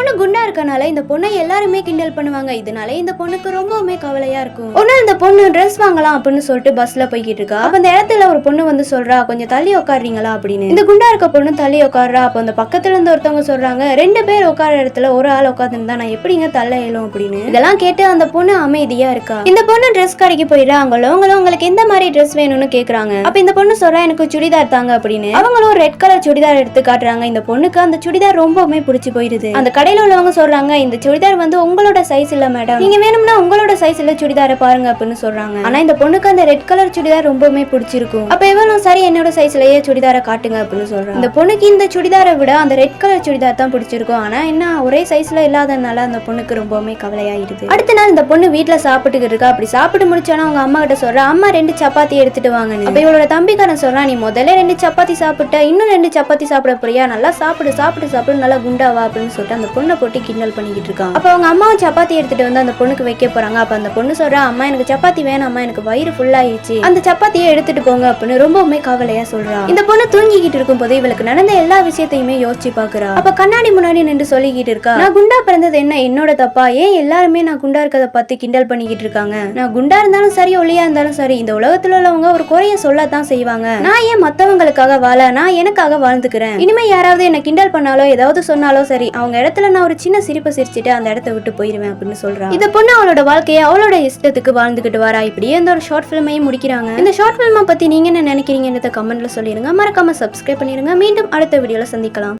பொண்ணு குண்டா இருக்கனால இந்த பொண்ணை எல்லாருமே கிண்டல் பண்ணுவாங்க. இதனால இந்த பொண்ணுக்கு ரொம்பவுமே கவலையா இருக்கும். ஒன்னு இந்த பொண்ணு ட்ரெஸ் வாங்கலாம் அப்படின்னு சொல்லிட்டு பஸ்ல போய்கிட்டு இருக்கா. அப்ப அந்த இடத்துல ஒரு பொண்ணு வந்து சொல்றா, கொஞ்சம் தள்ளி உட்காருறீங்களா அப்படின்னு. இந்த குண்டா இருக்க பொண்ணு தள்ளி உட்கார்றா. அப்ப அந்த பக்கத்துல இருந்து ஒருத்தவங்க சொல்றாங்க, 2 பேர் உட்கார இடத்துல ஒரு ஆள் உட்காந்துருந்தா நான் எப்படிங்க தள்ள இயலும் அப்படின்னு. இதெல்லாம் கேட்டு அந்த பொண்ணு அமைதியா இருக்கா. இந்த பொண்ணு ட்ரெஸ் கடைக்கு போயிடா. அவங்களும் உங்களுக்கு எந்த மாதிரி ட்ரெஸ் வேணும்னு கேக்குறாங்க. அப்ப இந்த பொண்ணு சொல்றா, எனக்கு சுடிதார் தாங்க அப்படின்னு. அவங்களும் ரெட் கலர் சுடிதார் எடுத்து காட்டுறாங்க. இந்த பொண்ணுக்கு அந்த சுடிதார் ரொம்பவுமே பிடிச்சு போயிருது. அந்த கடையில உள்ளவங்க சொல்றாங்க, இந்த சுடிதார் வந்து உங்களோட சைஸ் இல்ல மேடம், நீங்க வேணும்னா உங்களோட சைஸ்ல சுடிதாரை பாருங்க அப்படின்னு சொல்றாங்க. ஆனா இந்த பொண்ணுக்கு அந்த ரெட் கலர் சுடிதார் ரொம்பவுமே பிடிச்சிருக்கும். அப்ப இவனும் சரி என்னோட சைஸ்லயே சுடிதாரை காட்டுங்க அப்படின்னு சொல்றாங்க. இந்த பொண்ணுக்கு இந்த சுடிதாரை விட அந்த ரெட் கலர் சுடிதார் தான் பிடிச்சிருக்கும். ஆனா என்ன ஒரே சைஸ்ல இல்லாதனால அந்த பொண்ணுக்கு ரொம்பவுமே கவலையாயிருது. அடுத்த நாள் இந்த பொண்ணு வீட்டுல சாப்பிட்டுக்கிட்டு இருக்கா. அப்படி சாப்பிட்டு முடிச்சானா அவங்க அம்மா கிட்ட சொல்றா, அம்மா 2 சப்பாத்தி எடுத்துட்டு வாங்கன்னு. அப்ப இவளோட தம்பிக்காரன் சொல்றான், நீ முதல்ல 2 சப்பாத்தி சாப்பிட்ட, இன்னும் 2 சப்பாத்தி சாப்பிட போறியா, நல்லா சாப்பிடு சாப்பிட்டு சாப்பிடு நல்லா குண்டாவா அப்படின்னு சொல்லிட்டு அந்த பொண்ணை போட்டு கிண்டல் பண்ணிக்கிட்டு இருக்கான். அப்ப அவங்க அம்மாவும் சப்பாத்தி எடுத்துட்டு வந்து அந்த பொண்ணுக்கு வைக்க போறாங்க. அப்ப அந்த பொண்ணு சொல்றா, அம்மா எனக்கு சப்பாத்தி வேணாம்மா, எனக்கு வயிறு ஃபுல் ஆயிடுச்சு, அந்த சப்பாத்தியை எடுத்துட்டு போங்க அப்படின்னு ரொம்பவுமே கவலையா சொல்றா. இந்த பொண்ணு தூங்கிக்கிட்டு இருக்கும் போது இவளுக்கு நடந்த எல்லா விஷயத்தையுமே யோசிச்சு பாக்குறா. அப்ப கண்ணாடி முன்னாடி நின்று சொல்லிக்கிட்டு இருக்கா, நான் குண்டா பிறந்தது என்ன என்னோட தப்பா, ஏன் எல்லாருமே நான் குண்டா இருக்கதை பார்த்து கிண்டல் பண்ணிக்கிட்டு இருக்காங்க, நான் குண்டா இருந்தாலும் சரி ஒல்லியா இருந்தாலும் சரி இந்த உலகத்துல உள்ளவங்க ஒரு குறைய சொல்லத்தான் செய்வாங்க, நான் ஏன் மத்தவங்களுக்காக வாழ, நான் எனக்காக வாழ்ந்துக்கிறேன், இனிமே யாராவது என்ன கிண்டல் பண்ணாலோ ஏதாவது சொன்னாலோ சரி அவங்க இடத்துல நான் ஒரு சின்ன சிரிப்பை சிரிச்சுட்டு அந்த இடத்த விட்டு போயிருவேன் அப்படின்னு சொல்றா. இந்த பொண்ணு அவளோட வாழ்க்கையை அவளோட இஷ்டத்துக்கு வாழ்ந்துகிட்டு வரா. இப்படியே இந்த ஒரு ஷார்ட் பிலிமையும் முடிக்கிறாங்க. இந்த ஷார்ட் பிலிமை பத்தி நீங்க என்ன நினைக்கிறீங்கன்றத கமெண்ட்ல சொல்லிருங்க. மறக்காம சப்ஸ்கிரைப் பண்ணிருங்க. மீண்டும் அடுத்த வீடியோல சந்திக்கலாம்.